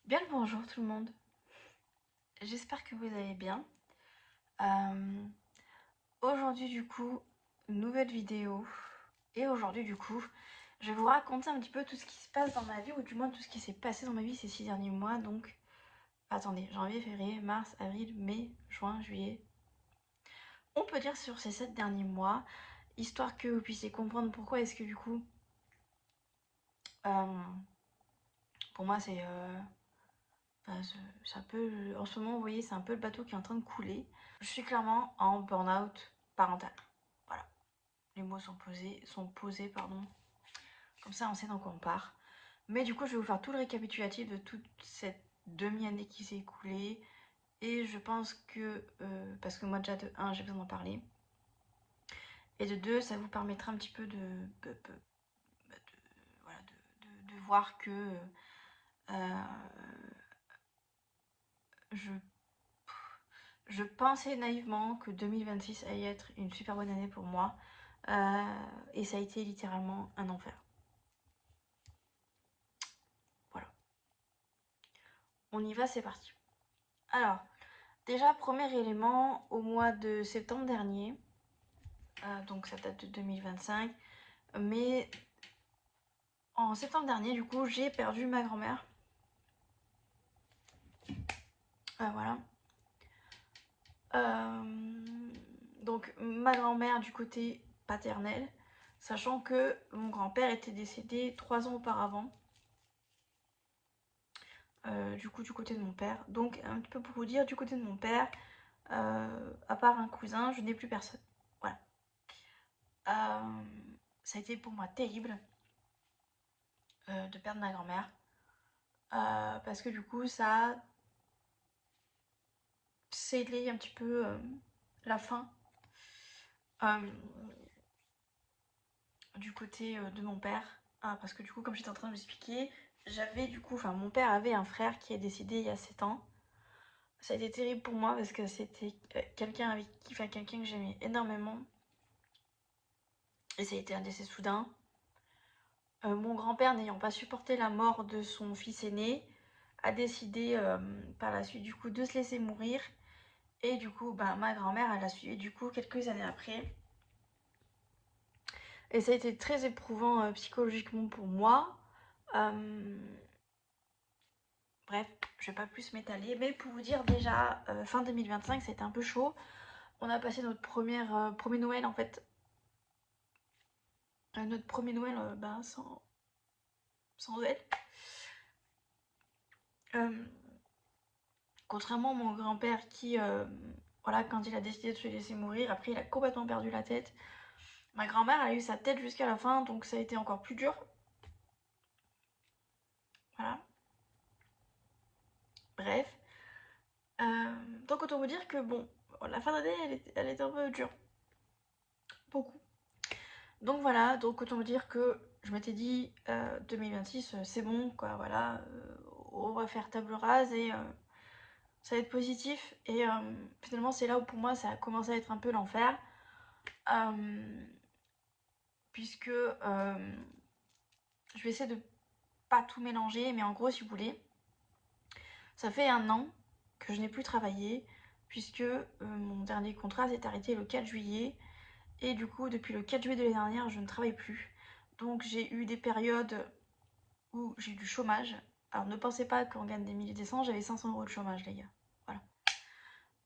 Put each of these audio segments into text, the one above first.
Bien le bonjour tout le monde, j'espère que vous allez bien. Euh, Aujourd'hui du coup, nouvelle vidéo. Et aujourd'hui du coup, je vais vous raconter un petit peu tout ce qui se passe dans ma vie, ou du moins tout ce qui s'est passé dans ma vie ces 6 derniers mois. Donc, attendez, janvier, février, mars, avril, mai, juin, juillet. On peut dire sur ces 7 derniers mois, histoire que vous puissiez comprendre pourquoi est-ce que du coup, euh, pour moi c'est... enfin, c'est un peu, en ce moment, vous voyez, c'est un peu le bateau qui est en train de couler. Je suis clairement en burn-out parental. Voilà, les mots sont posés, pardon. Comme ça, on sait dans quoi on part. Mais du coup, je vais vous faire tout le récapitulatif de toute cette demi-année qui s'est écoulée. Et je pense que, parce que moi déjà de 1, j'ai besoin d'en parler. Et de 2, ça vous permettra un petit peu voilà, de voir que euh, je, je pensais naïvement que 2026 allait être une super bonne année pour moi. Et ça a été littéralement un enfer. Voilà. On y va, c'est parti. Alors, déjà, premier élément, au mois de septembre dernier, donc ça date de 2025, mais en septembre dernier, du coup, j'ai perdu ma grand-mère. Voilà. Donc, ma grand-mère du côté paternel, sachant que mon grand-père était décédé 3 ans auparavant. Du coup, du côté de mon père. Donc, un petit peu pour vous dire, du côté de mon père, à part un cousin, je n'ai plus personne. Voilà. Ça a été pour moi terrible de perdre ma grand-mère. Parce que du coup, ça a scellé un petit peu la fin euh, du côté de mon père. Parce que du coup, comme j'étais en train de vous expliquer, j'avais du coup, enfin, mon père avait un frère qui est décédé il y a 7 ans. Ça a été terrible pour moi parce que c'était quelqu'un avec qui, enfin, quelqu'un que j'aimais énormément. Et ça a été un décès soudain. Mon grand-père, n'ayant pas supporté la mort de son fils aîné, a décidé par la suite du coup de se laisser mourir. Et du coup, bah, ma grand-mère, elle a suivi du coup quelques années après. Et ça a été très éprouvant psychologiquement pour moi. Euh, Bref, je vais pas plus m'étaler. Mais pour vous dire déjà, fin 2025, c'était un peu chaud. On a passé notre premier Noël en fait. Notre premier Noël bah, sans elle. Euh, Contrairement à mon grand-père qui, voilà, quand il a décidé de se laisser mourir, après il a complètement perdu la tête. Ma grand-mère, elle a eu sa tête jusqu'à la fin, donc ça a été encore plus dur. Voilà. Bref. Donc autant vous dire que bon, la fin d'année, elle était un peu dure. Beaucoup. Donc voilà, donc autant vous dire que je m'étais dit 2026, c'est bon, quoi, voilà, on va faire table rase et ça va être positif. Et finalement, c'est là où pour moi ça a commencé à être un peu l'enfer. Puisque je vais essayer de pas tout mélanger, mais en gros, si vous voulez, ça fait 1 an que je n'ai plus travaillé, puisque mon dernier contrat s'est arrêté le 4 juillet, et du coup, depuis le 4 juillet de l'année dernière, je ne travaille plus. Donc j'ai eu des périodes où j'ai eu du chômage. Alors ne pensez pas qu'on gagne des milliers des cents, j'avais 500 euros de chômage, les gars. Voilà.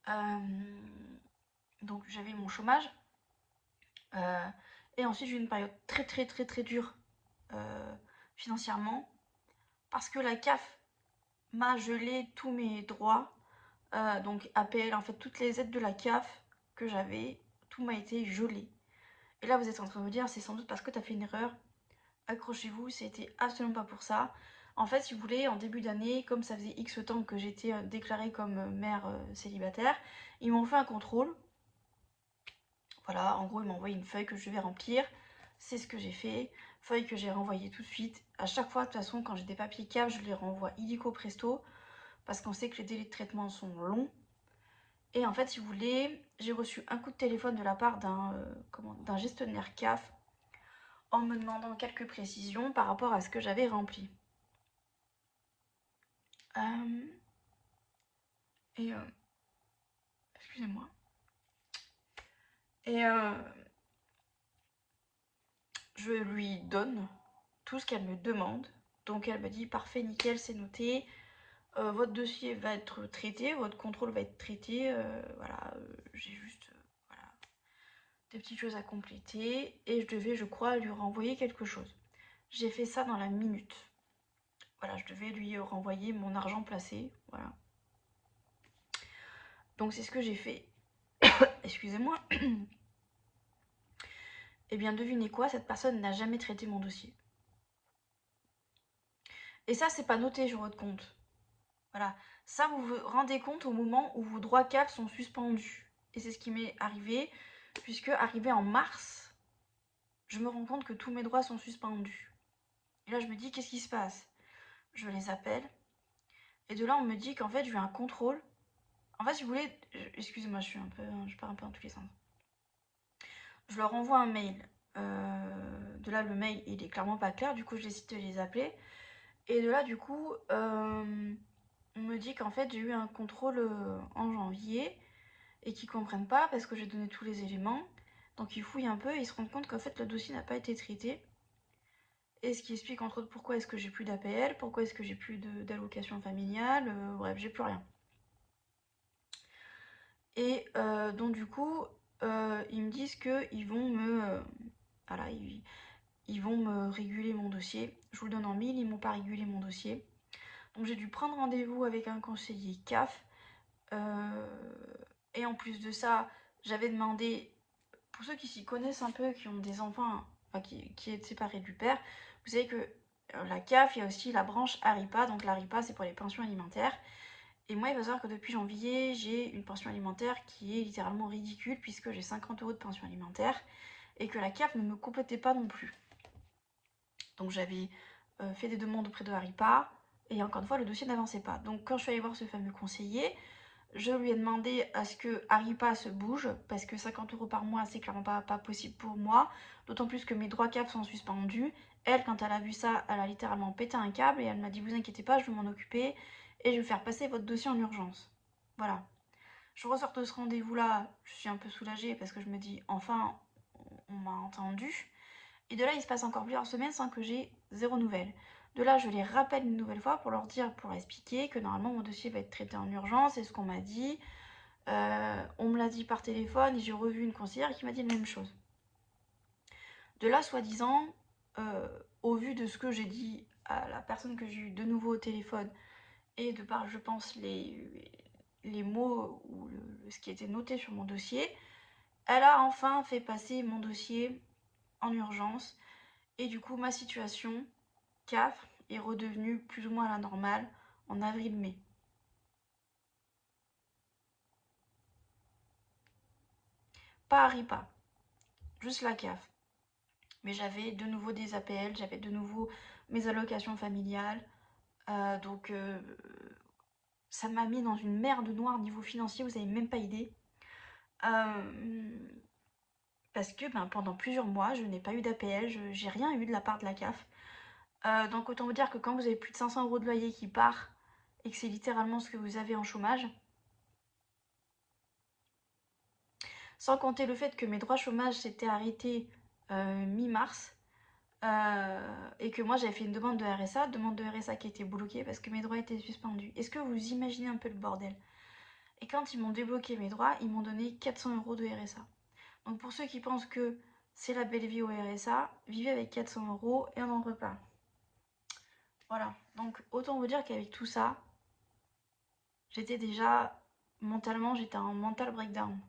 Euh, donc j'avais mon chômage. Et ensuite j'ai eu une période très très très très dure financièrement, parce que la CAF m'a gelé tous mes droits. Donc APL, en fait, toutes les aides de la CAF que j'avais, tout m'a été gelé. Et là, vous êtes en train de me dire, c'est sans doute parce que tu as fait une erreur. Accrochez-vous, c'était absolument pas pour ça. En fait, si vous voulez, en début d'année, comme ça faisait X temps que j'étais déclarée comme mère célibataire, ils m'ont fait un contrôle. Voilà, en gros, ils m'ont envoyé une feuille que je devais remplir. C'est ce que j'ai fait. Feuille que j'ai renvoyée tout de suite. À chaque fois, de toute façon, quand j'ai des papiers CAF, je les renvoie illico presto. Parce qu'on sait que les délais de traitement sont longs. Et en fait, si vous voulez, j'ai reçu un coup de téléphone de la part d'un gestionnaire CAF en me demandant quelques précisions par rapport à ce que j'avais rempli. Et excusez-moi. Et je lui donne tout ce qu'elle me demande. Donc elle me dit parfait, nickel, c'est noté. Votre dossier va être traité, votre contrôle va être traité. Voilà, j'ai juste voilà, des petites choses à compléter. Et je devais, je crois, lui renvoyer quelque chose. J'ai fait ça dans la minute. Voilà, je devais lui renvoyer mon argent placé. Voilà. Donc c'est ce que j'ai fait. Excusez-moi. Eh bien, devinez quoi, cette personne n'a jamais traité mon dossier. Et ça, c'est pas noté sur votre compte. Voilà. Ça, vous vous rendez compte au moment où vos droits CAF sont suspendus. Et c'est ce qui m'est arrivé, puisque arrivé en mars, je me rends compte que tous mes droits sont suspendus. Et là, je me dis, qu'est-ce qui se passe? Je les appelle. Et de là, on me dit qu'en fait, j'ai eu un contrôle. En fait, si vous voulez, excusez-moi, je pars un peu dans tous les sens. Je leur envoie un mail. De là, le mail, il est clairement pas clair. Du coup, je décide de les appeler. Et de là, du coup, on me dit qu'en fait, j'ai eu un contrôle en janvier et qu'ils comprennent pas parce que j'ai donné tous les éléments. Donc, ils fouillent un peu et ils se rendent compte qu'en fait, le dossier n'a pas été traité. Et ce qui explique entre autres pourquoi est-ce que j'ai plus d'APL, pourquoi est-ce que j'ai plus d'allocation familiale, bref, j'ai plus rien. Et donc, du coup, ils me disent qu'ils vont voilà, ils vont me réguler mon dossier. Je vous le donne en mille, ils m'ont pas régulé mon dossier. Donc j'ai dû prendre rendez-vous avec un conseiller CAF. Et en plus de ça, j'avais demandé, pour ceux qui s'y connaissent un peu, qui ont des enfants, enfin qui est séparés du père, vous savez que la CAF, il y a aussi la branche ARIPA. Donc l'ARIPA, c'est pour les pensions alimentaires. Et moi, il faut savoir que depuis janvier, j'ai une pension alimentaire qui est littéralement ridicule, puisque j'ai 50 € de pension alimentaire, et que la CAF ne me complétait pas non plus. Donc j'avais fait des demandes auprès de ARIPA, et encore une fois, le dossier n'avançait pas. Donc quand je suis allée voir ce fameux conseiller, je lui ai demandé à ce que ARIPA se bouge, parce que 50 € par mois, c'est clairement pas possible pour moi, d'autant plus que mes droits CAF sont suspendus. Elle, quand elle a vu ça, elle a littéralement pété un câble, et elle m'a dit, vous inquiétez pas, je vais m'en occuper, et je vais faire passer votre dossier en urgence. Voilà. Je ressors de ce rendez-vous-là, je suis un peu soulagée, parce que je me dis, enfin, on m'a entendu. Et de là, il se passe encore plusieurs semaines sans que j'ai zéro nouvelle. De là, je les rappelle une nouvelle fois pour leur dire, pour expliquer que normalement mon dossier va être traité en urgence, c'est ce qu'on m'a dit. On me l'a dit par téléphone et j'ai revu une conseillère qui m'a dit la même chose. De là, soi-disant, au vu de ce que j'ai dit à la personne que j'ai eu de nouveau au téléphone et de par, je pense, les mots ou ce qui était noté sur mon dossier, elle a enfin fait passer mon dossier en urgence. Et du coup, ma situation CAF est redevenue plus ou moins à la normale en avril-mai. Pas ARIPA, juste la CAF. Mais j'avais de nouveau des APL, j'avais de nouveau mes allocations familiales. Donc ça m'a mis dans une merde noire niveau financier, vous n'avez même pas idée. Parce que pendant plusieurs mois, je n'ai pas eu d'APL, j'ai rien eu de la part de la CAF. Donc autant vous dire que quand vous avez plus de 500 € de loyer qui part et que c'est littéralement ce que vous avez en chômage, sans compter le fait que mes droits chômage s'étaient arrêtés mi-mars, et que moi j'avais fait une demande de RSA qui a été bloquée parce que mes droits étaient suspendus. Est-ce que vous imaginez un peu le bordel? Et quand ils m'ont débloqué mes droits, ils m'ont donné 400 € de RSA. Donc pour ceux qui pensent que c'est la belle vie au RSA, vivez avec 400 € et on en reparle. Voilà, donc autant vous dire qu'avec tout ça, j'étais déjà mentalement, j'étais en mental breakdown.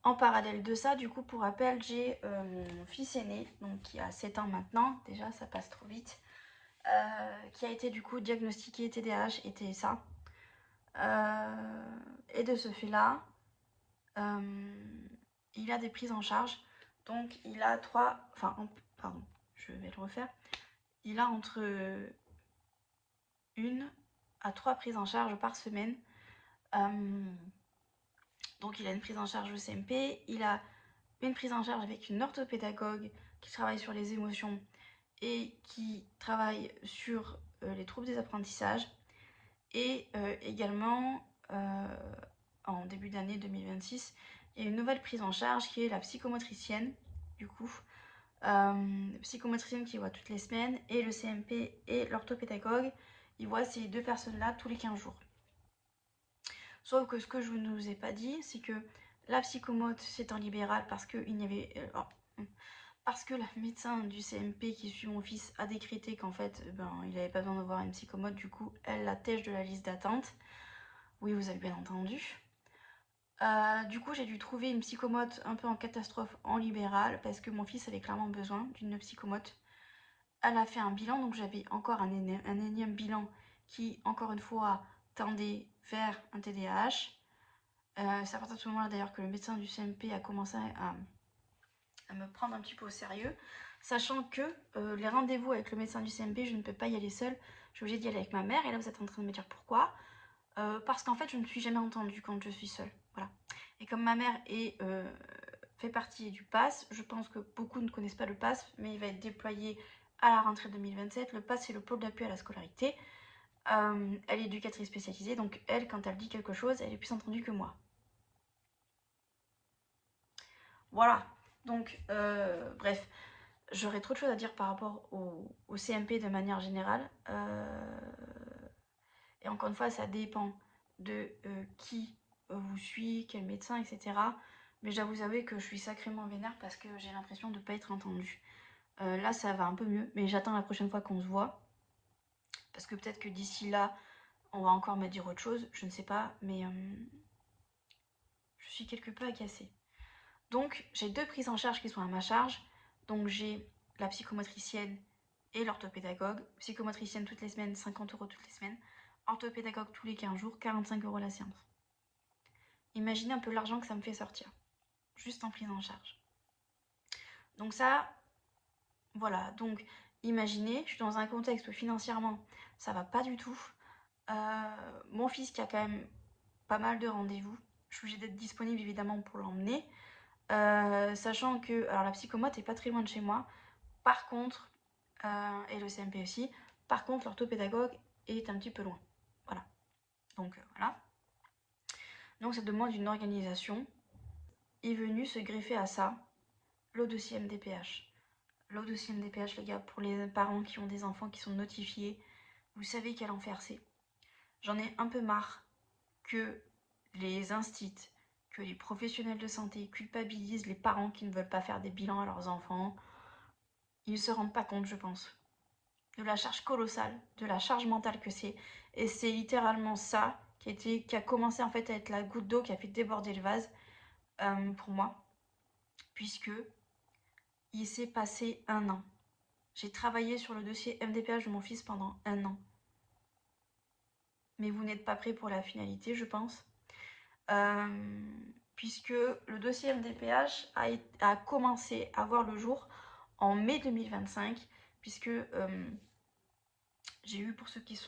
En parallèle de ça, du coup, pour rappel, j'ai mon fils aîné, donc qui a 7 ans maintenant, déjà ça passe trop vite, qui a été du coup diagnostiqué TDAH et TSA. Et de ce fait-là, il a des prises en charge. Donc il a pardon, je vais le refaire. Il a entre 1 à 3 prises en charge par semaine. Donc il a une prise en charge au CMP, il a une prise en charge avec une orthopédagogue qui travaille sur les émotions et qui travaille sur les troubles des apprentissages. Et également, en début d'année 2026, il y a une nouvelle prise en charge qui est la psychomotricienne, du coup. Psychomotricienne qui voit toutes les semaines, et le CMP et l'orthopédagogue, ils voient ces deux personnes-là tous les 15 jours. Sauf que ce que je ne vous ai pas dit, c'est que la psychomote, c'est en libéral parce qu'il n'y avait... parce que la médecin du CMP qui suit mon fils a décrété qu'en fait, il n'avait pas besoin de voir une psychomote, du coup, elle l'attèche de la liste d'attente. Oui, vous avez bien entendu. Du coup, j'ai dû trouver une psychomote un peu en catastrophe en libéral parce que mon fils avait clairement besoin d'une psychomote. Elle a fait un bilan, donc j'avais encore un énième bilan qui, encore une fois, tendait vers un TDAH. C'est à partir de ce moment-là d'ailleurs que le médecin du CMP a commencé à me prendre un petit peu au sérieux, sachant que les rendez-vous avec le médecin du CMP, je ne peux pas y aller seule, je suis obligée d'y aller avec ma mère, et là vous êtes en train de me dire pourquoi. Parce qu'en fait je ne suis jamais entendue quand je suis seule, voilà. Et comme ma mère fait partie du PASS, je pense que beaucoup ne connaissent pas le PASS, mais il va être déployé à la rentrée 2027. Le PASS, c'est le pôle d'appui à la scolarité. Elle est éducatrice spécialisée, donc elle, quand elle dit quelque chose, elle est plus entendue que moi. Voilà, donc bref, j'aurais trop de choses à dire par rapport au CMP de manière générale. Et encore une fois, ça dépend de qui vous suit, quel médecin, etc. Mais j'avoue vous avouer que je suis sacrément vénère parce que j'ai l'impression de ne pas être entendue. Là, ça va un peu mieux, mais j'attends la prochaine fois qu'on se voit. Parce que peut-être que d'ici là, on va encore me dire autre chose, je ne sais pas, mais je suis quelque peu agacée. Donc, j'ai deux prises en charge qui sont à ma charge. Donc, j'ai la psychomotricienne et l'orthopédagogue. Psychomotricienne toutes les semaines, 50 € toutes les semaines. Orthopédagogue tous les 15 jours, 45 € la séance. Imaginez un peu l'argent que ça me fait sortir, juste en prise en charge. Donc ça, voilà. Donc, imaginez, je suis dans un contexte où financièrement, ça va pas du tout. Mon fils qui a quand même pas mal de rendez-vous, je suis obligée d'être disponible évidemment pour l'emmener. Sachant que alors la psychomote est pas très loin de chez moi. Par contre, et le CMP aussi, par contre l'orthopédagogue est un petit peu loin. Voilà. Donc voilà. Donc ça demande une organisation. Est venu se greffer à ça le dossier MDPH. Le dossier MDPH, les gars, pour les parents qui ont des enfants qui sont notifiés, vous savez quel enfer c'est. J'en ai un peu marre que les instits, que les professionnels de santé culpabilisent les parents qui ne veulent pas faire des bilans à leurs enfants. Ils ne se rendent pas compte, je pense, de la charge colossale, de la charge mentale que c'est. Et c'est littéralement ça qui a commencé en fait à être la goutte d'eau qui a fait déborder le vase pour moi, puisque il s'est passé un an. J'ai travaillé sur le dossier MDPH de mon fils pendant un an. Mais vous n'êtes pas prêts pour la finalité, je pense. Puisque le dossier MDPH a commencé à voir le jour en mai 2025, puisque j'ai eu, pour ceux qui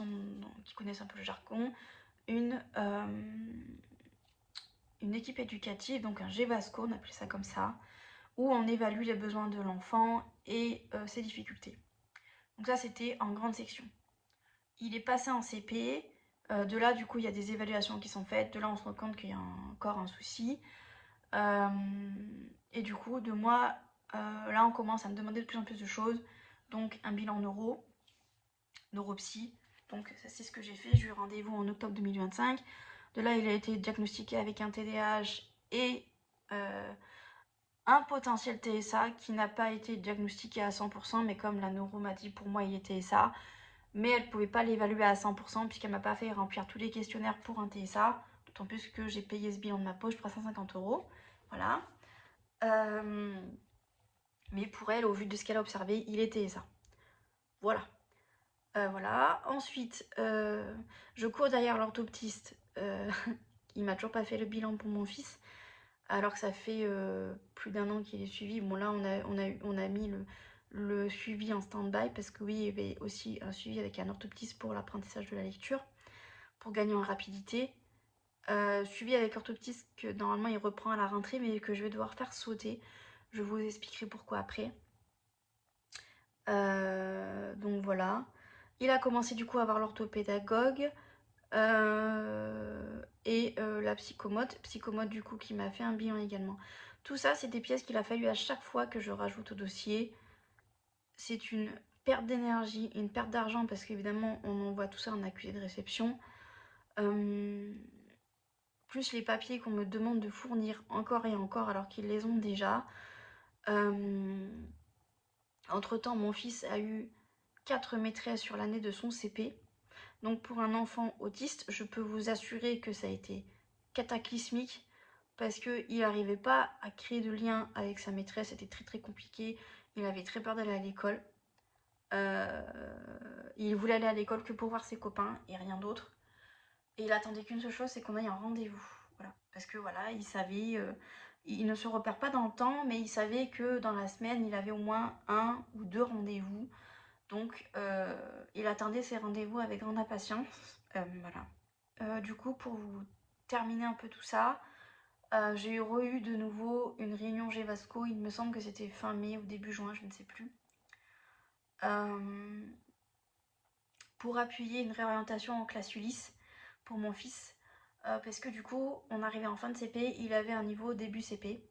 connaissent un peu le jargon, une équipe éducative, donc un GEVASCO, on appelle ça comme ça, où on évalue les besoins de l'enfant et ses difficultés. Donc ça, c'était en grande section. Il est passé en CP. De là, du coup, il y a des évaluations qui sont faites. De là, on se rend compte qu'il y a encore un souci. Et du coup, de moi, là, on commence à me demander de plus en plus de choses. Donc, un bilan neuropsy. Donc, ça, c'est ce que j'ai fait. J'ai eu rendez-vous en octobre 2025. De là, il a été diagnostiqué avec un TDAH et un potentiel TSA qui n'a pas été diagnostiqué à 100%, mais comme la neuro m'a dit, pour moi, il est TSA. Mais elle ne pouvait pas l'évaluer à 100% puisqu'elle m'a pas fait remplir tous les questionnaires pour un TSA. D'autant plus que j'ai payé ce bilan de ma poche 350 €. Voilà. Mais pour elle, au vu de ce qu'elle a observé, il est TSA. Voilà. Voilà. Ensuite, je cours derrière l'orthoptiste. Il m'a toujours pas fait le bilan pour mon fils. Alors que ça fait plus d'un an qu'il est suivi. Bon là, on a mis le suivi en stand-by parce que oui, il y avait aussi un suivi avec un orthoptiste pour l'apprentissage de la lecture, pour gagner en rapidité. Suivi avec orthoptiste que normalement il reprend à la rentrée mais que je vais devoir faire sauter. Je vous expliquerai pourquoi après. Donc voilà. Il a commencé du coup à voir l'orthopédagogue. Et la psychomote du coup qui m'a fait un bilan également. Tout ça, c'est des pièces qu'il a fallu à chaque fois que je rajoute au dossier. C'est une perte d'énergie, une perte d'argent parce qu'évidemment on envoie tout ça en accusé de réception. Plus les papiers qu'on me demande de fournir encore et encore alors qu'ils les ont déjà. Entre temps, mon fils a eu 4 maîtresses sur l'année de son CP. Donc pour un enfant autiste, je peux vous assurer que ça a été cataclysmique parce qu'il n'arrivait pas à créer de lien avec sa maîtresse, c'était très très compliqué. Il avait très peur d'aller à l'école. Il voulait aller à l'école que pour voir ses copains et rien d'autre. Et il attendait qu'une seule chose, c'est qu'on aille un rendez-vous. Voilà. Parce que voilà, il savait, il ne se repère pas dans le temps, mais il savait que dans la semaine, il avait au moins 1 ou 2 rendez-vous. Donc, il attendait ses rendez-vous avec grande impatience. Voilà. Du coup, pour vous terminer un peu tout ça, j'ai eu de nouveau une réunion Gevasco. Il me semble que c'était fin mai ou début juin, je ne sais plus. Pour appuyer une réorientation en classe Ulysse pour mon fils. Parce que du coup, on arrivait en fin de CP, il avait un niveau début CP,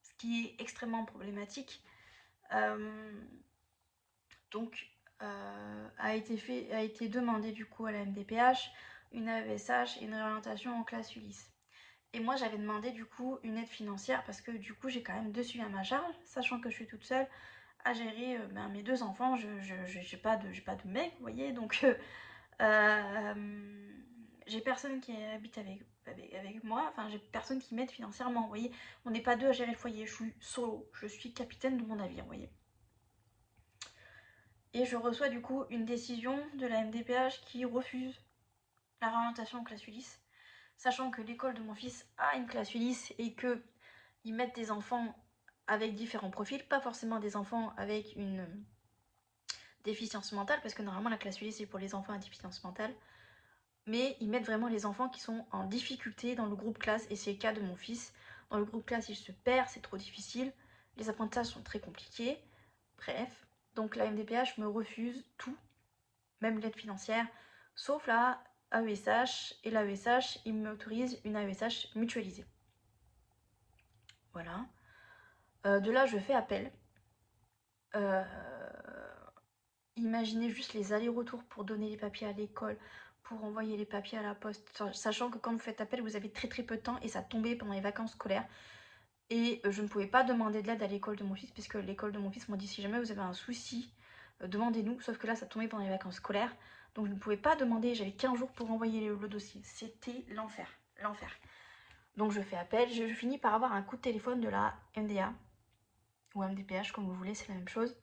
ce qui est extrêmement problématique. Donc, a été demandé du coup à la MDPH une AESH et une réorientation en classe Ulysse. Et moi, j'avais demandé du coup une aide financière parce que du coup, j'ai quand même 2 suivis à ma charge, sachant que je suis toute seule à gérer mes 2 enfants. J'ai pas de mec, vous voyez, donc j'ai personne qui habite avec moi, enfin j'ai personne qui m'aide financièrement, vous voyez. On n'est pas 2 à gérer le foyer, je suis solo, je suis capitaine de mon navire, vous voyez. Et je reçois du coup une décision de la MDPH qui refuse la réorientation en classe Ulysse, sachant que l'école de mon fils a une classe Ulysse et qu'ils mettent des enfants avec différents profils, pas forcément des enfants avec une déficience mentale, parce que normalement la classe Ulysse c'est pour les enfants à déficience mentale, mais ils mettent vraiment les enfants qui sont en difficulté dans le groupe classe, et c'est le cas de mon fils. Dans le groupe classe, il se perd, c'est trop difficile, les apprentissages sont très compliqués, bref. Donc la MDPH me refuse tout, même l'aide financière, sauf la AESH, et l'AESH, il m'autorise une AESH mutualisée. Voilà. De là, je fais appel. Imaginez juste les allers-retours pour donner les papiers à l'école, pour envoyer les papiers à la poste, sachant que quand vous faites appel, vous avez très très peu de temps et ça tombait pendant les vacances scolaires. Et je ne pouvais pas demander de l'aide à l'école de mon fils, puisque l'école de mon fils m'a dit si jamais vous avez un souci, demandez-nous, sauf que là ça tombait pendant les vacances scolaires. Donc je ne pouvais pas demander, j'avais 15 jours pour envoyer le dossier. C'était l'enfer, l'enfer. Donc je fais appel, je finis par avoir un coup de téléphone de la MDA, ou MDPH comme vous voulez, c'est la même chose,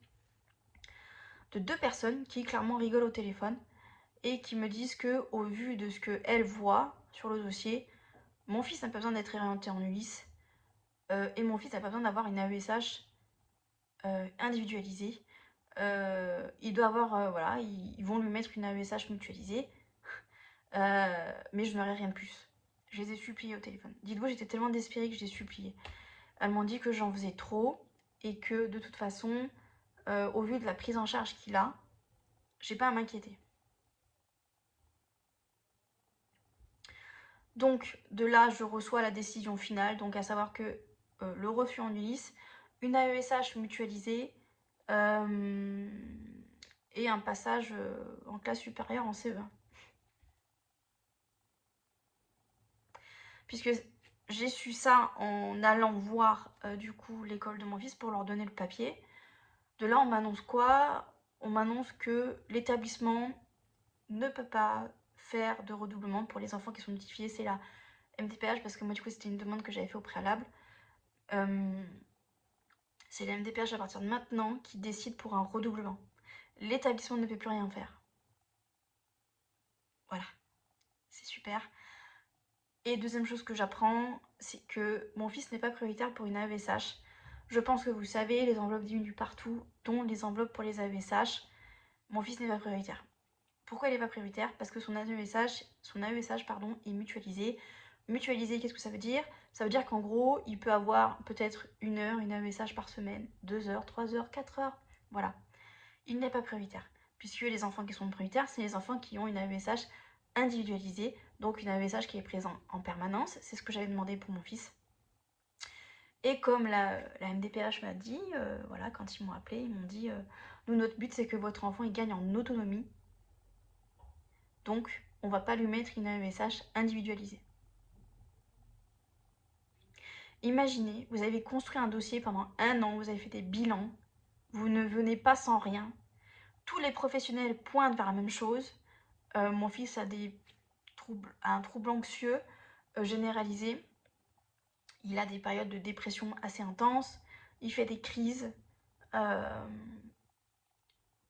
de 2 personnes qui clairement rigolent au téléphone et qui me disent que, au vu de ce qu'elles voient sur le dossier, mon fils n'a pas besoin d'être réorienté en Ulysse et mon fils n'a pas besoin d'avoir une AESH individualisée. Il doit avoir, voilà, ils vont lui mettre une AESH mutualisée, mais je n'aurai rien de plus. Je les ai suppliés au téléphone. Dites-vous, j'étais tellement désespérée que je les ai suppliés. Elles m'ont dit que j'en faisais trop et que de toute façon, au vu de la prise en charge qu'il a, j'ai pas à m'inquiéter. Donc de là, je reçois la décision finale, donc à savoir que le refus en Ulysse, une AESH mutualisée et un passage en classe supérieure en CE1. Puisque j'ai su ça en allant voir du coup l'école de mon fils pour leur donner le papier. De là, on m'annonce quoi? On m'annonce que l'établissement ne peut pas faire de redoublement pour les enfants qui sont notifiés. C'est la MDPH, parce que moi du coup c'était une demande que j'avais fait au préalable. C'est la MDPH à partir de maintenant qui décide pour un redoublement. L'établissement ne peut plus rien faire. Voilà, c'est super. Et deuxième chose que j'apprends, c'est que mon fils n'est pas prioritaire pour une AESH. Je pense que vous savez, les enveloppes diminuent partout, dont les enveloppes pour les AESH. Mon fils n'est pas prioritaire. Pourquoi il n'est pas prioritaire? Parce que son AESH est mutualisé. Mutualisé, qu'est-ce que ça veut dire? Ça veut dire qu'en gros, il peut avoir peut-être 1 heure, une AESH par semaine, 2 heures, 3 heures, 4 heures. Voilà. Il n'est pas prioritaire. Puisque les enfants qui sont prioritaires, c'est les enfants qui ont une AESH individualisé, donc une AESH qui est présent en permanence. C'est ce que j'avais demandé pour mon fils. Et comme la MDPH m'a dit, voilà, quand ils m'ont appelé, ils m'ont dit nous, notre but, c'est que votre enfant il gagne en autonomie. Donc, on va pas lui mettre une AESH individualisée. Imaginez, vous avez construit un dossier pendant 1 an, vous avez fait des bilans, vous ne venez pas sans rien. Tous les professionnels pointent vers la même chose. Mon fils a un trouble anxieux généralisé. Il a des périodes de dépression assez intenses. Il fait des crises.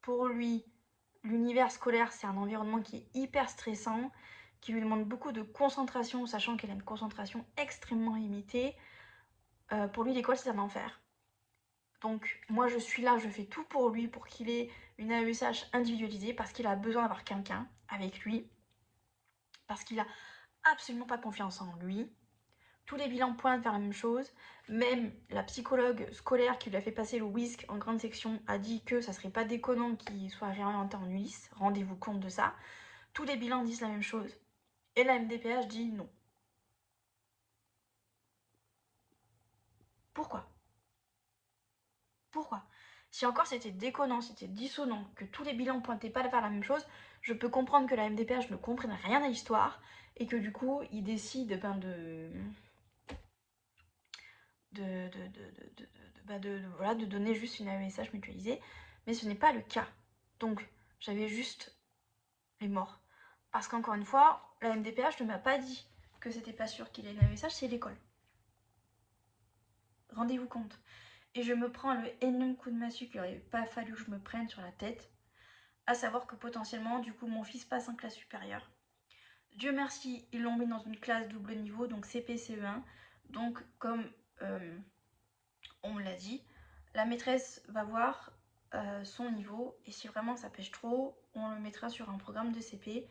Pour lui, l'univers scolaire, c'est un environnement qui est hyper stressant, qui lui demande beaucoup de concentration, sachant qu'elle a une concentration extrêmement limitée. Pour lui, l'école, c'est un enfer. Donc, moi, je suis là, je fais tout pour lui, pour qu'il ait une AESH individualisée, parce qu'il a besoin d'avoir quelqu'un avec lui, parce qu'il a absolument pas confiance en lui. Tous les bilans pointent vers la même chose. Même la psychologue scolaire qui lui a fait passer le WISC en grande section a dit que ça serait pas déconnant qu'il soit réorienté en Ulysse. Rendez-vous compte de ça. Tous les bilans disent la même chose. Et la MDPH dit non. Pourquoi? Pourquoi? Si encore c'était déconnant, c'était dissonant, que tous les bilans pointaient pas vers la même chose, je peux comprendre que la MDPH ne comprenne rien à l'histoire et que du coup, il décide de donner juste une AESH mutualisée, mais ce n'est pas le cas. Donc, j'avais juste les morts. Parce qu'encore une fois, la MDPH ne m'a pas dit que c'était pas sûr qu'il ait une AESH, c'est l'école. Rendez-vous compte. Et je me prends le énorme coup de massue qu'il n'aurait pas fallu que je me prenne sur la tête, à savoir que potentiellement, du coup, mon fils passe en classe supérieure. Dieu merci, ils l'ont mis dans une classe double niveau, donc CP, CE1. Donc, comme on me l'a dit, la maîtresse va voir son niveau et si vraiment ça pêche trop, on le mettra sur un programme de CP.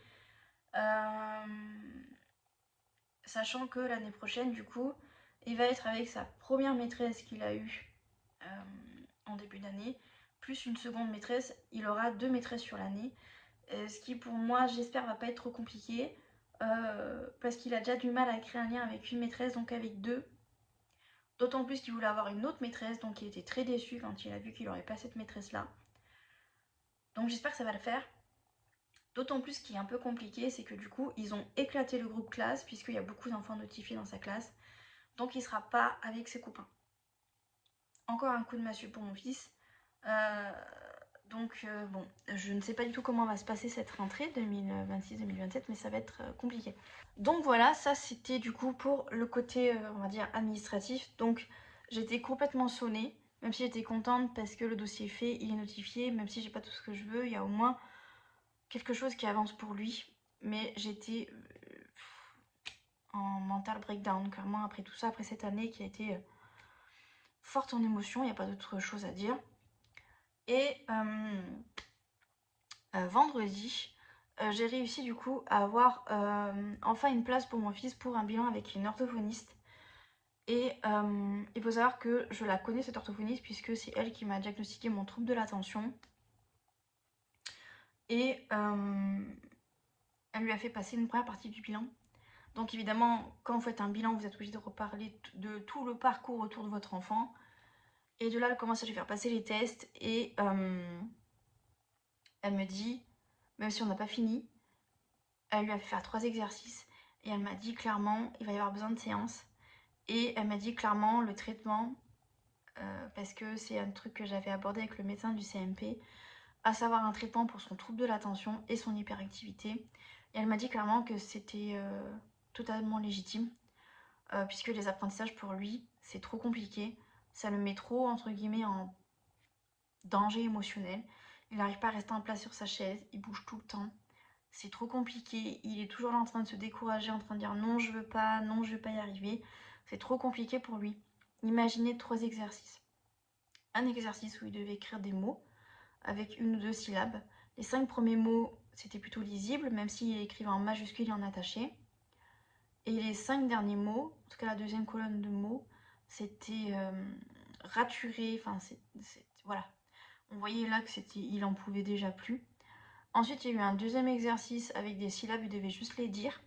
Sachant que l'année prochaine, du coup, il va être avec sa première maîtresse qu'il a eue en début d'année, plus une seconde maîtresse. Il aura 2 maîtresses sur l'année, ce qui pour moi, j'espère, va pas être trop compliqué, parce qu'il a déjà du mal à créer un lien avec une maîtresse, donc avec 2. D'autant plus qu'il voulait avoir une autre maîtresse, donc il était très déçu quand il a vu qu'il n'aurait pas cette maîtresse-là. Donc j'espère que ça va le faire. D'autant plus ce qui est un peu compliqué, c'est que du coup, ils ont éclaté le groupe classe, puisqu'il y a beaucoup d'enfants notifiés dans sa classe. Donc il ne sera pas avec ses copains. Encore un coup de massue pour mon fils. Donc bon, je ne sais pas du tout comment va se passer cette rentrée 2026-2027, mais ça va être compliqué. Donc voilà, ça c'était du coup pour le côté, on va dire, administratif. Donc j'étais complètement sonnée, même si j'étais contente parce que le dossier est fait, il est notifié, même si j'ai pas tout ce que je veux, il y a au moins quelque chose qui avance pour lui. Mais j'étais en mental breakdown, clairement, après tout ça, après cette année qui a été forte en émotions, il n'y a pas d'autre chose à dire. Et vendredi, j'ai réussi du coup à avoir enfin une place pour mon fils pour un bilan avec une orthophoniste. Et il faut savoir que je la connais cette orthophoniste puisque c'est elle qui m'a diagnostiqué mon trouble de l'attention. Et elle lui a fait passer une première partie du bilan. Donc évidemment, quand vous faites un bilan, vous êtes obligé de reparler de tout le parcours autour de votre enfant. Et de là, elle commence à lui faire passer les tests et elle me dit, même si on n'a pas fini, elle lui a fait faire 3 exercices et elle m'a dit clairement, il va y avoir besoin de séance. Et elle m'a dit clairement le traitement, parce que c'est un truc que j'avais abordé avec le médecin du CMP, à savoir un traitement pour son trouble de l'attention et son hyperactivité. Et elle m'a dit clairement que c'était totalement légitime, puisque les apprentissages pour lui, c'est trop compliqué. Ça le met trop, entre guillemets, en danger émotionnel. Il n'arrive pas à rester en place sur sa chaise, il bouge tout le temps. C'est trop compliqué, il est toujours là en train de se décourager, en train de dire non je veux pas, non je vais pas y arriver. C'est trop compliqué pour lui. Imaginez 3 exercices. Un exercice où il devait écrire des mots avec 1 ou 2 syllabes. Les 5 premiers mots, c'était plutôt lisible, même s'il écrivait en majuscule et en attaché. Et les 5 derniers mots, en tout cas la deuxième colonne de mots, c'était raturé, enfin voilà. On voyait là que il en pouvait déjà plus. Ensuite, il y a eu un deuxième exercice avec des syllabes, il devait juste les dire.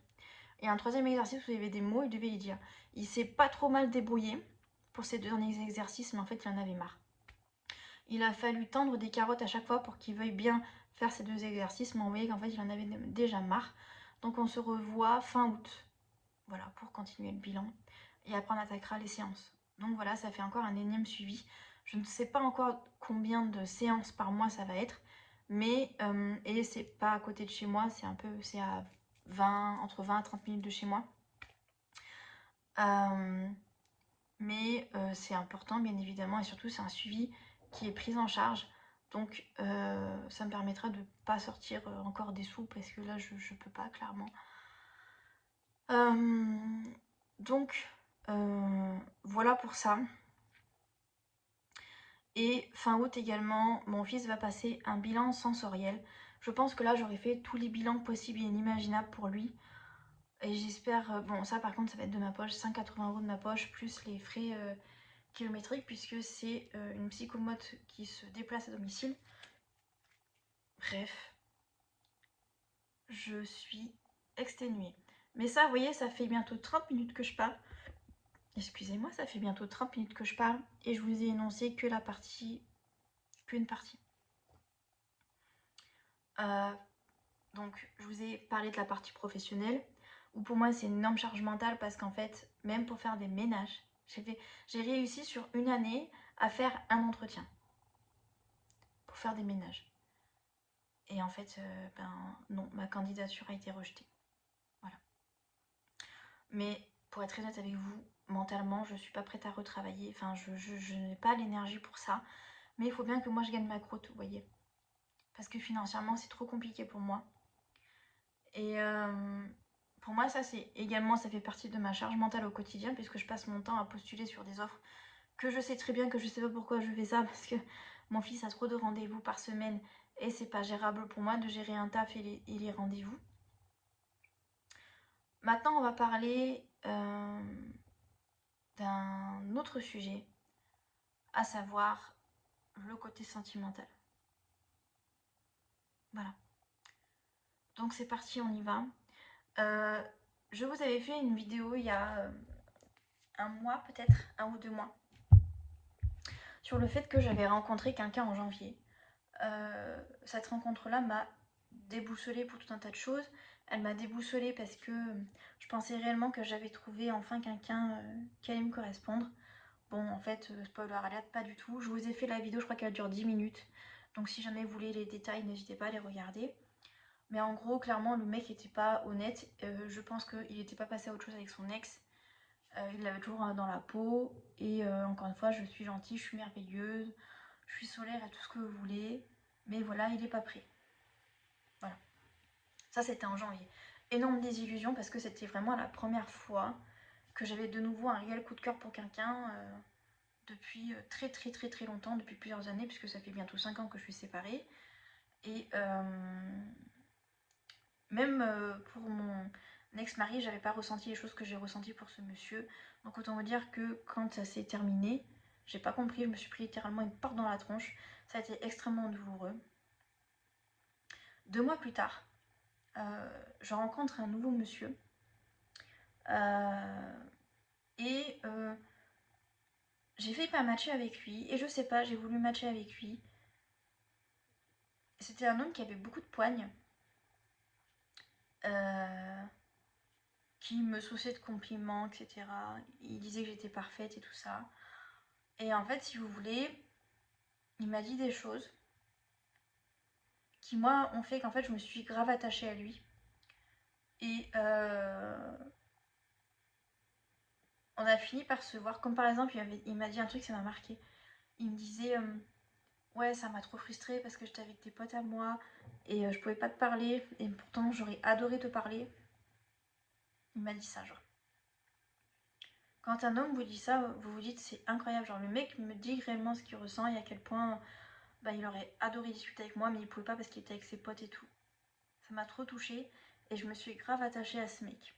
Et un troisième exercice où il y avait des mots, il devait les dire. Il s'est pas trop mal débrouillé pour ces deux derniers exercices, mais en fait, il en avait marre. Il a fallu tendre des carottes à chaque fois pour qu'il veuille bien faire ces deux exercices, mais on voyait qu'en fait, il en avait déjà marre. Donc on se revoit fin août, voilà, pour continuer le bilan. Et après, on attaquera les séances. Donc voilà, ça fait encore un énième suivi. Je ne sais pas encore combien de séances par mois ça va être, mais et c'est pas à côté de chez moi, c'est à 20, entre 20 à 30 minutes de chez moi. Mais c'est important bien évidemment, et surtout c'est un suivi qui est pris en charge. Donc ça me permettra de ne pas sortir encore des sous parce que là je peux pas clairement. Donc voilà pour ça. Et fin août également, mon fils va passer un bilan sensoriel. Je pense que là j'aurais fait tous les bilans possibles et inimaginables pour lui. Et j'espère, bon ça par contre ça va être de ma poche, 180 € de ma poche, plus les frais kilométriques, puisque c'est une psychomote qui se déplace à domicile. Bref, je suis exténuée. Mais ça, vous voyez, ça fait bientôt 30 minutes que je parle. Excusez-moi, ça fait bientôt 30 minutes que je parle et je vous ai énoncé que la partie, qu'une partie. Donc, je vous ai parlé de la partie professionnelle, où pour moi c'est une énorme charge mentale parce qu'en fait, même pour faire des ménages, j'ai réussi sur une année à faire un entretien pour faire des ménages. Et en fait, ben non, ma candidature a été rejetée. Voilà. Mais pour être très honnête avec vous, mentalement, je suis pas prête à retravailler. Enfin, je n'ai pas l'énergie pour ça. Mais il faut bien que moi je gagne ma croûte, vous voyez. Parce que financièrement, c'est trop compliqué pour moi. Et pour moi, ça c'est également, ça fait partie de ma charge mentale au quotidien, puisque je passe mon temps à postuler sur des offres que je sais très bien que je sais pas pourquoi je fais ça, parce que mon fils a trop de rendez-vous par semaine et c'est pas gérable pour moi de gérer un taf et les rendez-vous. Maintenant, on va parler d'un autre sujet, à savoir le côté sentimental. Voilà. Donc c'est parti, on y va. Je vous avais fait une vidéo il y a un mois, peut-être, 1 ou 2 mois, sur le fait que j'avais rencontré quelqu'un en janvier. Cette rencontre-là m'a déboussolée pour tout un tas de choses. Elle m'a déboussolée parce que je pensais réellement que j'avais trouvé enfin quelqu'un qui allait me correspondre. Bon, en fait, spoiler alert, pas du tout. Je vous ai fait la vidéo, je crois qu'elle dure 10 minutes. Donc si jamais vous voulez les détails, n'hésitez pas à les regarder. Mais en gros, clairement, le mec n'était pas honnête. Je pense qu'il n'était pas passé à autre chose avec son ex. Il l'avait toujours dans la peau. Et encore une fois, je suis gentille, je suis merveilleuse, je suis solaire et tout ce que vous voulez. Mais voilà, il n'est pas prêt. Voilà. Ça, c'était en janvier. Énorme désillusion parce que c'était vraiment la première fois que j'avais de nouveau un réel coup de cœur pour quelqu'un depuis très très très très longtemps, depuis plusieurs années, puisque ça fait bientôt 5 ans que je suis séparée. Et même pour mon ex-mari, j'avais pas ressenti les choses que j'ai ressenties pour ce monsieur. Donc autant vous dire que quand ça s'est terminé, j'ai pas compris, je me suis pris littéralement une porte dans la tronche. Ça a été extrêmement douloureux. 2 mois plus tard, je rencontre un nouveau monsieur. Et j'ai fait pas matcher avec lui. Et je sais pas, j'ai voulu matcher avec lui. C'était un homme qui avait beaucoup de poignes. Qui me sauçait de compliments, etc. Il disait que j'étais parfaite et tout ça. Et en fait, si vous voulez, il m'a dit des choses qui, moi, ont fait qu'en fait, je me suis grave attachée à lui. Et on a fini par se voir. Comme par exemple, il m'a dit un truc, ça m'a marqué. Il me disait ouais, ça m'a trop frustrée parce que j'étais avec tes potes à moi et je pouvais pas te parler. Et pourtant, j'aurais adoré te parler. Il m'a dit ça, genre. Quand un homme vous dit ça, vous vous dites c'est incroyable. Genre, le mec me dit réellement ce qu'il ressent et à quel point bah, il aurait adoré discuter avec moi, mais il pouvait pas parce qu'il était avec ses potes et tout. Ça m'a trop touchée et je me suis grave attachée à ce mec.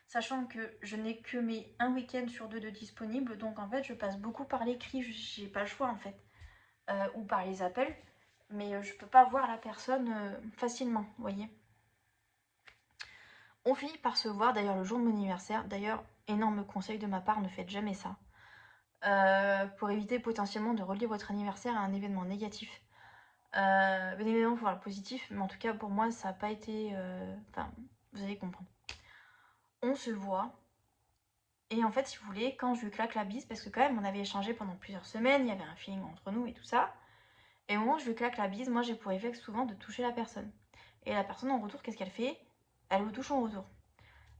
Sachant que je n'ai que mes un week-end sur 2 de disponible, donc en fait je passe beaucoup par l'écrit, j'ai pas le choix en fait. Ou par les appels. mais je peux pas voir la personne facilement, vous voyez. On finit par se voir d'ailleurs le jour de mon anniversaire. D'ailleurs, énorme conseil de ma part, ne faites jamais ça. Pour éviter potentiellement de relier votre anniversaire à un événement négatif. Bien évidemment, il faut voir le positif, mais en tout cas, pour moi, ça n'a pas été... Enfin, vous allez comprendre. On se voit, et en fait, si vous voulez, quand je lui claque la bise, parce que quand même, on avait échangé pendant plusieurs semaines, il y avait un feeling entre nous et tout ça, et au moment où je lui claque la bise, moi, j'ai pour réflexe souvent de toucher la personne. Et la personne, en retour, qu'est-ce qu'elle fait? Elle me touche en retour.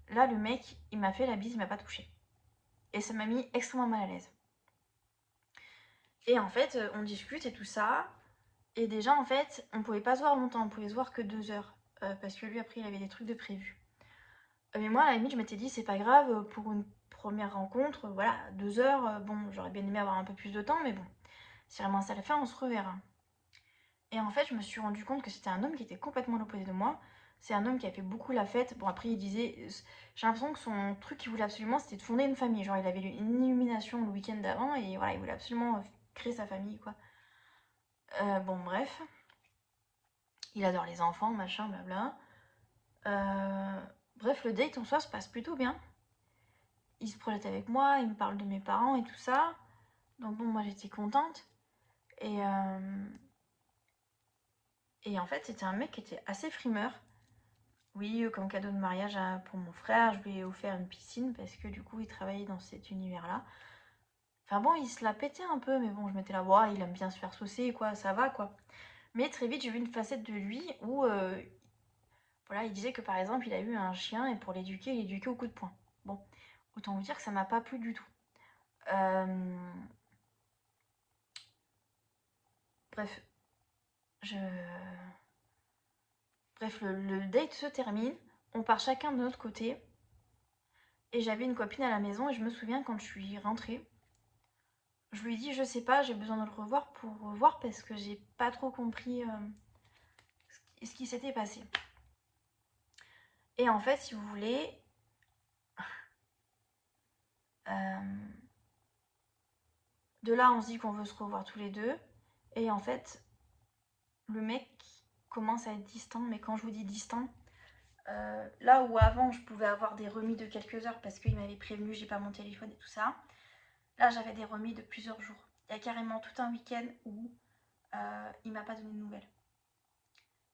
Là, le mec, il m'a fait la bise, il m'a pas touché. Et ça m'a mis extrêmement mal à l'aise. Et en fait, on discute et tout ça. Et déjà, en fait, on pouvait pas se voir longtemps, on pouvait se voir que 2 heures. Parce que lui, après, il avait des trucs de prévu. Mais moi, à la limite, je m'étais dit, c'est pas grave, pour une première rencontre, voilà, 2 heures, bon, j'aurais bien aimé avoir un peu plus de temps, mais bon, si vraiment ça le fait, on se reverra. Et en fait, je me suis rendu compte que c'était un homme qui était complètement à l'opposé de moi. C'est un homme qui a fait beaucoup la fête. Bon, après, il disait, j'ai l'impression que son truc qu'il voulait absolument, c'était de fonder une famille. Genre, il avait eu une illumination le week-end d'avant, et voilà, il voulait absolument créer sa famille, quoi. Bon, bref. Il adore les enfants, machin, blabla. Bref, le date en soi se passe plutôt bien. Il se projette avec moi, il me parle de mes parents et tout ça. Donc bon, moi j'étais contente. Et, et en fait, c'était un mec qui était assez frimeur. Oui, comme cadeau de mariage pour mon frère, je lui ai offert une piscine parce que du coup, il travaillait dans cet univers-là. Enfin bon, il se la pétait un peu, mais bon, je m'étais là, ouais, il aime bien se faire saucer, quoi, ça va, quoi. Mais très vite, j'ai vu une facette de lui où, voilà, il disait que par exemple, il a eu un chien et pour l'éduquer, il l'éduquait au coup de poing. Bon, autant vous dire que ça m'a pas plu du tout. Bref, je... Bref, le date se termine, on part chacun de notre côté. Et j'avais une copine à la maison et je me souviens quand je suis rentrée, je lui ai dit je sais pas, j'ai besoin de le revoir pour revoir parce que j'ai pas trop compris ce qui s'était passé. Et en fait, si vous voulez, euh, de là on se dit qu'on veut se revoir tous les deux. Et en fait, le mec commence à être distant, mais quand je vous dis distant, là où avant je pouvais avoir des remis de quelques heures parce qu'il m'avait prévenu, j'ai pas mon téléphone et tout ça, là j'avais des remis de plusieurs jours. Il y a carrément tout un week-end où il m'a pas donné de nouvelles.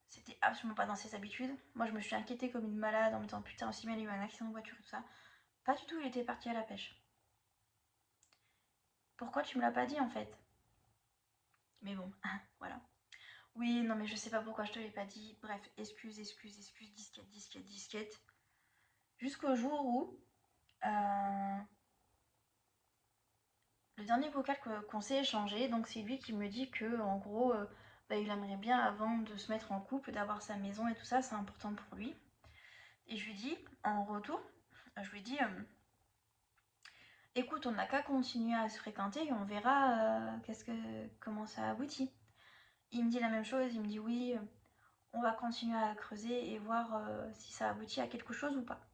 C'était absolument pas dans ses habitudes. Moi je me suis inquiétée comme une malade en me disant putain aussi bien il y a eu un accident de voiture et tout ça. Pas du tout, il était parti à la pêche. Pourquoi tu me l'as pas dit en fait? Mais bon, voilà. Oui, non mais je sais pas pourquoi je te l'ai pas dit. Bref, excuse, disquette, disquette. Jusqu'au jour où le dernier vocal qu'on s'est échangé, donc c'est lui qui me dit que en gros, bah, il aimerait bien avant de se mettre en couple, d'avoir sa maison et tout ça, c'est important pour lui. Et je lui dis, en retour, je lui dis, écoute, on n'a qu'à continuer à se fréquenter et on verra comment ça aboutit. Il me dit la même chose, il me dit oui, on va continuer à creuser et voir si ça aboutit à quelque chose ou pas.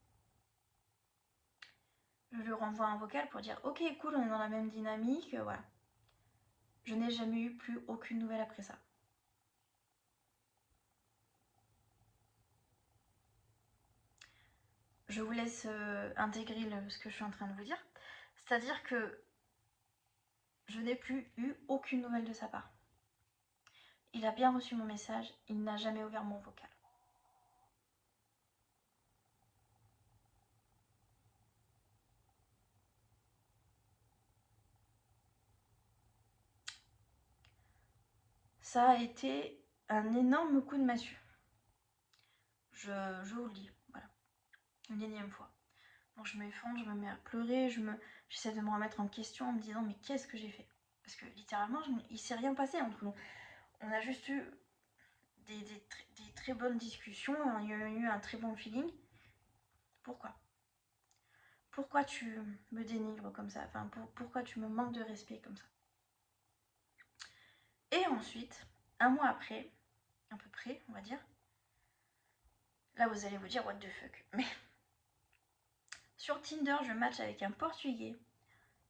Je lui renvoie un vocal pour dire ok cool, on est dans la même dynamique, voilà. Je n'ai jamais eu plus aucune nouvelle après ça. Je vous laisse intégrer ce que je suis en train de vous dire. C'est-à-dire que je n'ai plus eu aucune nouvelle de sa part. Il a bien reçu mon message, il n'a jamais ouvert mon vocal. Ça a été un énorme coup de massue. Je vous le dis, voilà, une énième fois. Donc je m'effondre, je me mets à pleurer, j'essaie de me remettre en question en me disant mais qu'est-ce que j'ai fait? Parce que littéralement, il s'est rien passé entre nous. On a juste eu des très bonnes discussions, il y a eu un très bon feeling. Pourquoi? Pourquoi tu me dénigres comme ça? Enfin, pourquoi tu me manques de respect comme ça? Et ensuite, un mois après, à peu près, on va dire, là vous allez vous dire what the fuck. Mais sur Tinder, je match avec un Portugais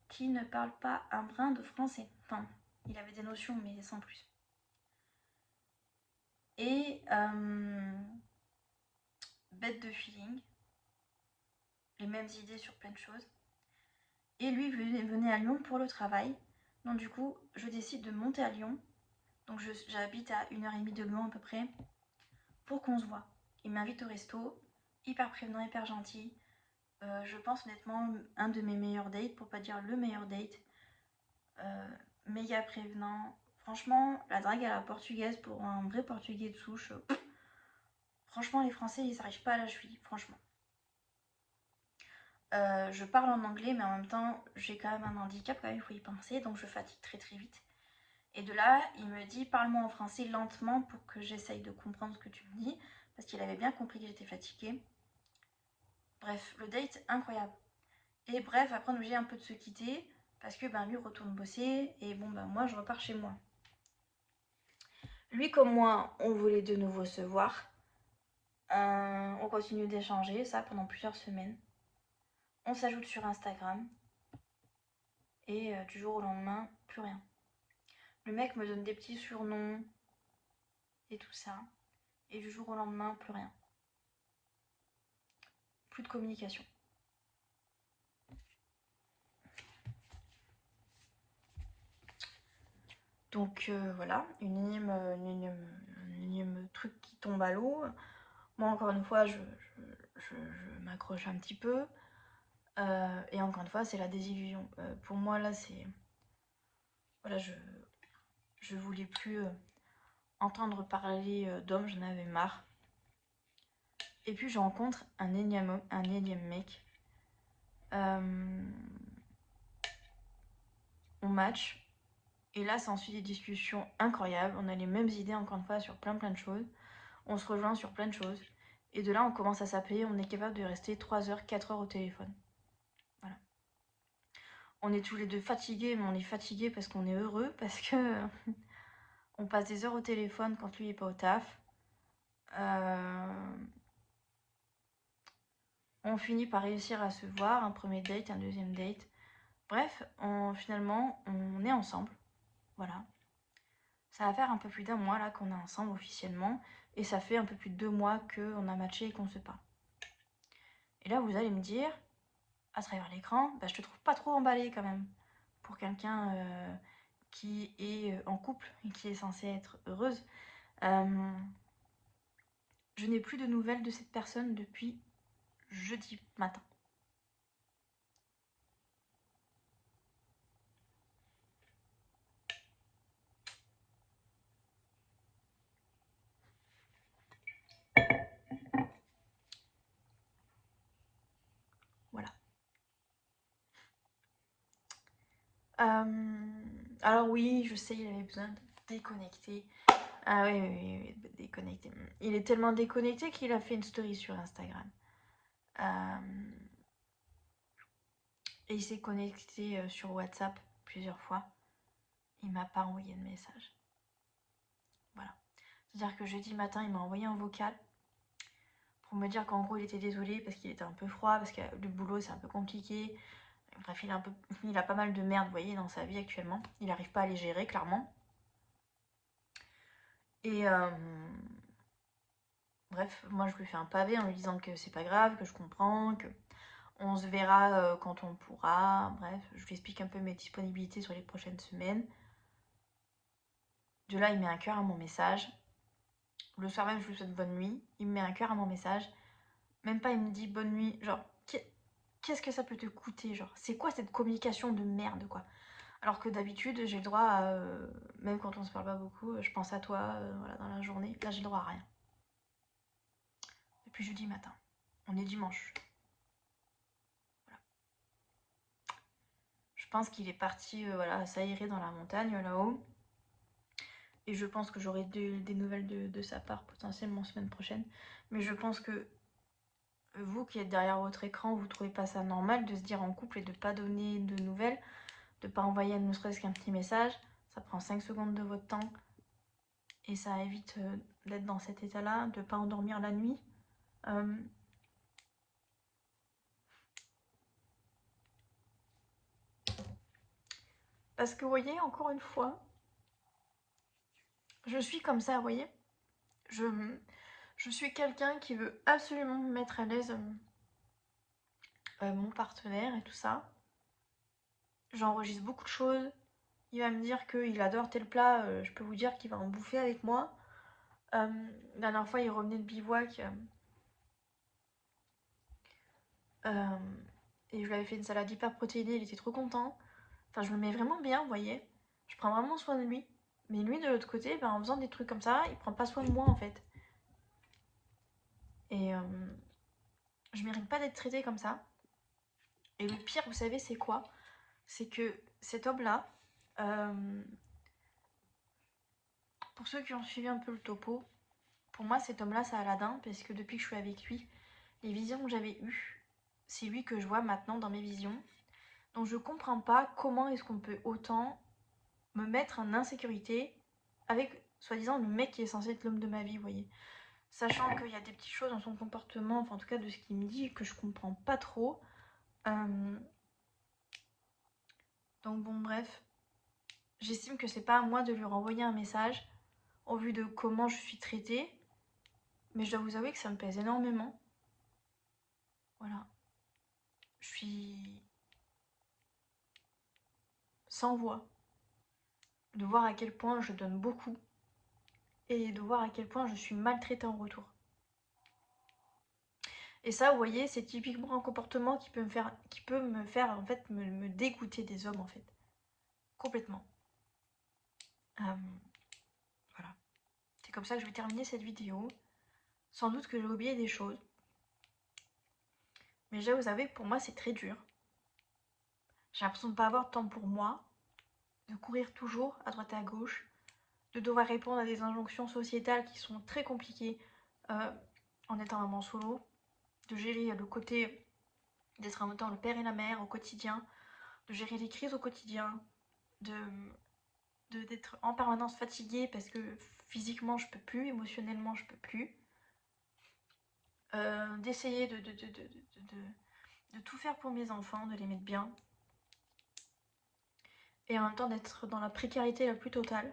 qui ne parle pas un brin de français. Enfin, il avait des notions, mais sans plus. Et bête de feeling, les mêmes idées sur plein de choses. Et lui venait à Lyon pour le travail. Donc du coup, je décide de monter à Lyon. Donc j'habite à 1h30 de Lyon à peu près. Pour qu'on se voit. Il m'invite au resto. Hyper prévenant, hyper gentil. Je pense honnêtement un de mes meilleurs dates, pour pas dire le meilleur date. Méga prévenant. Franchement, la drague à la portugaise pour un vrai portugais de souche. Franchement, les Français, ils n'arrivent pas à la cheville, franchement. Je parle en anglais, mais en même temps, j'ai quand même un handicap, quand même, il faut y penser, donc je fatigue très très vite. Et de là, il me dit, parle-moi en français lentement pour que j'essaye de comprendre ce que tu me dis, parce qu'il avait bien compris que j'étais fatiguée. Bref, le date, incroyable. Et bref, après on est obligé un peu de se quitter, parce que ben lui retourne bosser, et bon ben moi je repars chez moi. Lui comme moi, on voulait de nouveau se voir. On continue d'échanger, ça pendant plusieurs semaines. On s'ajoute sur Instagram. Et du jour au lendemain, plus rien. Le mec me donne des petits surnoms et tout ça. Et du jour au lendemain, plus rien. Plus de communication. Donc voilà, un énième truc qui tombe à l'eau. Moi, encore une fois, je m'accroche un petit peu. Et encore une fois, c'est la désillusion. Pour moi, là, c'est... Voilà, je voulais plus entendre parler d'hommes, j'en avais marre. Et puis, je rencontre un énième mec. On match. Et là, ça ensuite des discussions incroyables. On a les mêmes idées, encore une fois, sur plein de choses. On se rejoint sur plein de choses. Et de là, on commence à s'appeler. On est capable de rester 3 heures, 4 heures au téléphone. Voilà. On est tous les deux fatigués, mais on est fatigués parce qu'on est heureux, parce que on passe des heures au téléphone quand lui n'est pas au taf. On finit par réussir à se voir, un premier date, un deuxième date. Bref, finalement, on est ensemble. Voilà. Ça va faire un peu plus d'1 mois là qu'on est ensemble officiellement. Et ça fait un peu plus de 2 mois qu'on a matché et qu'on se parle. Et là, vous allez me dire, à travers l'écran, bah, je te trouve pas trop emballée quand même. Pour quelqu'un qui est en couple et qui est censé être heureuse. Je n'ai plus de nouvelles de cette personne depuis jeudi matin. Voilà. Alors oui, je sais, il avait besoin de déconnecter. Ah oui, oui, oui, déconnecté. Il est tellement déconnecté qu'il a fait une story sur Instagram. Et il s'est connecté sur WhatsApp plusieurs fois. Il m'a pas envoyé de message. Voilà. C'est-à-dire que jeudi matin, il m'a envoyé un vocal pour me dire qu'en gros, il était désolé parce qu'il était un peu froid, parce que le boulot, c'est un peu compliqué. Bref, il a pas mal de merde, vous voyez, dans sa vie actuellement. Il n'arrive pas à les gérer, clairement. Et bref, moi, je lui fais un pavé en lui disant que c'est pas grave, que je comprends, que on se verra quand on pourra. Bref, je lui explique un peu mes disponibilités sur les prochaines semaines. De là, il met un cœur à mon message. Le soir même, je lui souhaite bonne nuit. Il me met un cœur à mon message. Même pas, il me dit bonne nuit. Genre, qu'est-ce que ça peut te coûter? Genre, c'est quoi cette communication de merde, quoi? Alors que d'habitude, j'ai le droit à... même quand on se parle pas beaucoup, je pense à toi voilà, dans la journée. Là, j'ai le droit à rien. Depuis jeudi matin. On est dimanche. Voilà. Je pense qu'il est parti voilà, s'aérer dans la montagne, là-haut. Et je pense que j'aurai des nouvelles de sa part potentiellement semaine prochaine. Mais je pense que vous qui êtes derrière votre écran, vous trouvez pas ça normal de se dire en couple et de pas donner de nouvelles, de pas envoyer ne serait-ce qu'un petit message. Ça prend 5 secondes de votre temps et ça évite d'être dans cet état-là, de pas endormir la nuit. Parce que vous voyez, encore une fois, je suis comme ça, vous voyez. Je suis quelqu'un qui veut absolument me mettre à l'aise mon partenaire et tout ça. J'enregistre beaucoup de choses. Il va me dire qu'il adore tel plat, je peux vous dire qu'il va en bouffer avec moi. La dernière fois, il revenait de bivouac et je lui avais fait une salade hyper protéinée, il était trop content. Enfin, je me mets vraiment bien, vous voyez. Je prends vraiment soin de lui. Mais lui, de l'autre côté, ben, en faisant des trucs comme ça, il prend pas soin de moi en fait. Et je mérite pas d'être traitée comme ça. Et le pire, vous savez, c'est quoi? C'est que cet homme-là, pour ceux qui ont suivi un peu le topo, pour moi, cet homme-là, c'est Aladdin, parce que depuis que je suis avec lui, les visions que j'avais eues, c'est lui que je vois maintenant dans mes visions. Donc je comprends pas comment est-ce qu'on peut autant me mettre en insécurité avec, soi-disant, le mec qui est censé être l'homme de ma vie, vous voyez. Sachant qu'il y a des petites choses dans son comportement, enfin en tout cas de ce qu'il me dit, que je comprends pas trop. Donc bon, bref. J'estime que c'est pas à moi de lui renvoyer un message au vu de comment je suis traitée. Mais je dois vous avouer que ça me pèse énormément. Voilà. Je suis sans voix. De voir à quel point je donne beaucoup. Et de voir à quel point je suis maltraitée en retour. Et ça, vous voyez, c'est typiquement un comportement qui peut me faire en fait me dégoûter des hommes en fait. Complètement. Voilà. C'est comme ça que je vais terminer cette vidéo. Sans doute que j'ai oublié des choses. Mais je dois vous avouer que pour moi c'est très dur. J'ai l'impression de ne pas avoir de temps pour moi. De courir toujours à droite et à gauche. De devoir répondre à des injonctions sociétales qui sont très compliquées en étant maman solo. De gérer le côté d'être en même temps le père et la mère au quotidien. De gérer les crises au quotidien. D'être en permanence fatiguée parce que physiquement je peux plus, émotionnellement je peux plus. D'essayer de tout faire pour mes enfants, de les mettre bien. Et en même temps d'être dans la précarité la plus totale.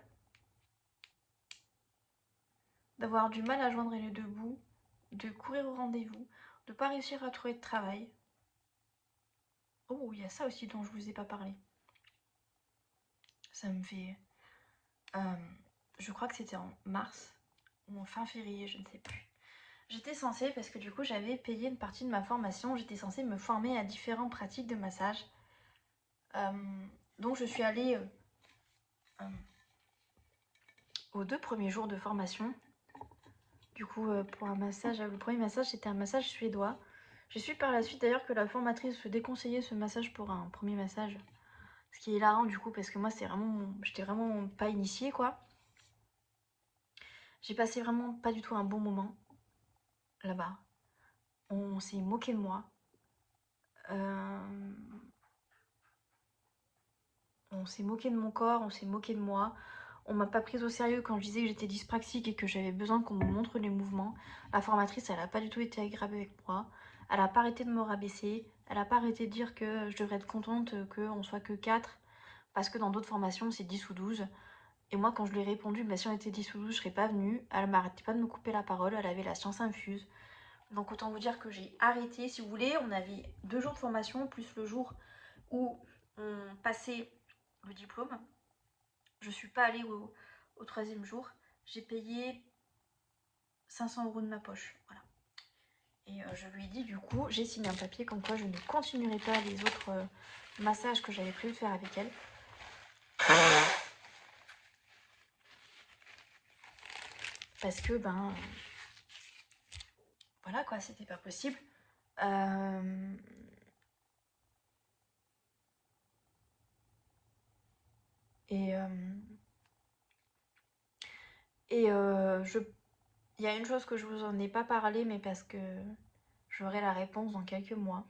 D'avoir du mal à joindre les deux bouts, de courir au rendez-vous, de pas réussir à trouver de travail. Oh, il y a ça aussi dont je vous ai pas parlé. Ça me fait... je crois que c'était en mars ou en fin février, je ne sais plus. J'étais censée, parce que du coup j'avais payé une partie de ma formation, j'étais censée me former à différentes pratiques de massage. Donc je suis allée aux 2 premiers jours de formation. Du coup pour un massage, le premier massage c'était un massage suédois. J'ai su par la suite d'ailleurs que la formatrice se déconseillait ce massage pour un premier massage. Ce qui est hilarant du coup parce que moi j'étais vraiment pas initiée quoi. J'ai passé vraiment pas du tout un bon moment là-bas. On s'est moqué de moi. On s'est moqué de mon corps, on s'est moqué de moi. On m'a pas prise au sérieux quand je disais que j'étais dyspraxique et que j'avais besoin qu'on me montre les mouvements. La formatrice, elle a pas du tout été agréable avec moi. Elle a pas arrêté de me rabaisser. Elle a pas arrêté de dire que je devrais être contente qu'on soit que 4. Parce que dans d'autres formations, c'est 10 ou 12. Et moi, quand je lui ai répondu, bah, si on était 10 ou 12, je serais pas venue. Elle m'arrêtait pas de me couper la parole. Elle avait la science infuse. Donc autant vous dire que j'ai arrêté. Si vous voulez, on avait 2 jours de formation, plus le jour où on passait le diplôme. Je suis pas allée au 3e jour. J'ai payé 500 € de ma poche. Voilà. Et je lui ai dit, du coup, j'ai signé un papier comme quoi je ne continuerai pas les autres massages que j'avais prévu de faire avec elle. Parce que, voilà quoi, c'était pas possible. Il y a une chose que je vous en ai pas parlé, mais parce que j'aurai la réponse dans quelques mois.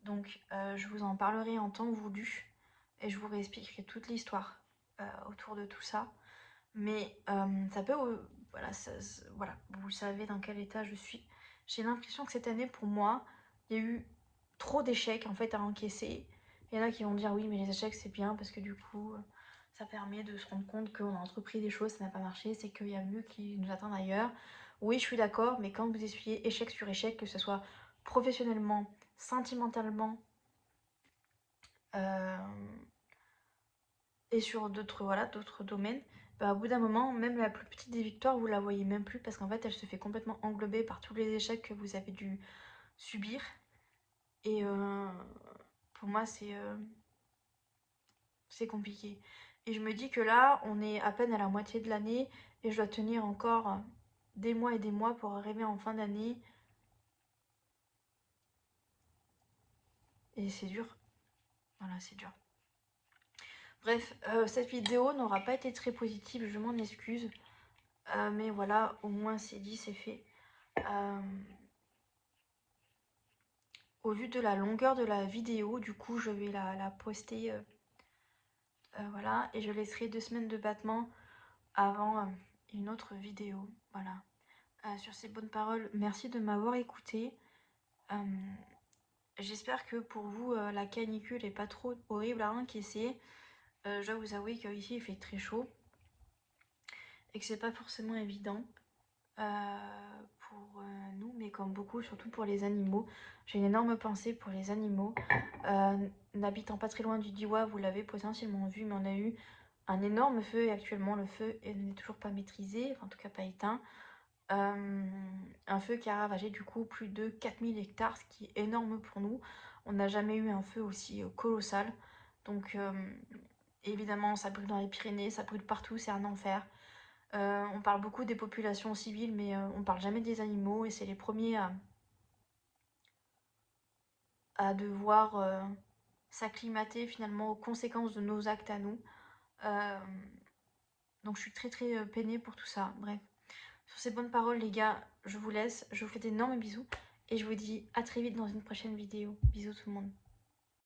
Donc je vous en parlerai en temps voulu et je vous réexpliquerai toute l'histoire autour de tout ça. Mais ça peut... voilà, voilà, vous savez dans quel état je suis. J'ai l'impression que cette année, pour moi, il y a eu trop d'échecs en fait à encaisser. Il y en a qui vont dire oui, mais les échecs c'est bien parce que du coup, Ça permet de se rendre compte qu'on a entrepris des choses, ça n'a pas marché, c'est qu'il y a mieux qui nous attend ailleurs. Oui, je suis d'accord, mais quand vous essuyez échec sur échec, que ce soit professionnellement, sentimentalement, euh, et sur d'autres voilà, d'autres domaines, bah, au bout d'un moment, même la plus petite des victoires, vous la voyez même plus parce qu'en fait, elle se fait complètement englober par tous les échecs que vous avez dû subir. Et pour moi, c'est compliqué. Et je me dis que là, on est à peine à la moitié de l'année et je dois tenir encore des mois et des mois pour arriver en fin d'année. Et c'est dur. Voilà, c'est dur. Bref, cette vidéo n'aura pas été très positive, je m'en excuse. Mais voilà, au moins c'est dit, c'est fait. Au vu de la longueur de la vidéo, du coup, je vais la poster. Voilà, et je laisserai 2 semaines de battement avant une autre vidéo. Voilà. Sur ces bonnes paroles, merci de m'avoir écouté. J'espère que pour vous, la canicule est pas trop horrible à encaisser. Je dois vous avouer qu'ici il fait très chaud et que c'est pas forcément évident pour nous, mais comme beaucoup, surtout pour les animaux. J'ai une énorme pensée pour les animaux. N'habitant pas très loin du Diois, vous l'avez potentiellement vu, mais on a eu un énorme feu et actuellement le feu n'est toujours pas maîtrisé, enfin, en tout cas pas éteint. Un feu qui a ravagé du coup plus de 4000 hectares, ce qui est énorme pour nous. On n'a jamais eu un feu aussi colossal. Donc évidemment ça brûle dans les Pyrénées, ça brûle partout, c'est un enfer. On parle beaucoup des populations civiles, mais on parle jamais des animaux et c'est les premiers à devoir s'acclimater finalement aux conséquences de nos actes à nous. Donc je suis très très peinée pour tout ça. Bref, sur ces bonnes paroles les gars, je vous laisse, je vous fais d'énormes bisous et je vous dis à très vite dans une prochaine vidéo. Bisous tout le monde.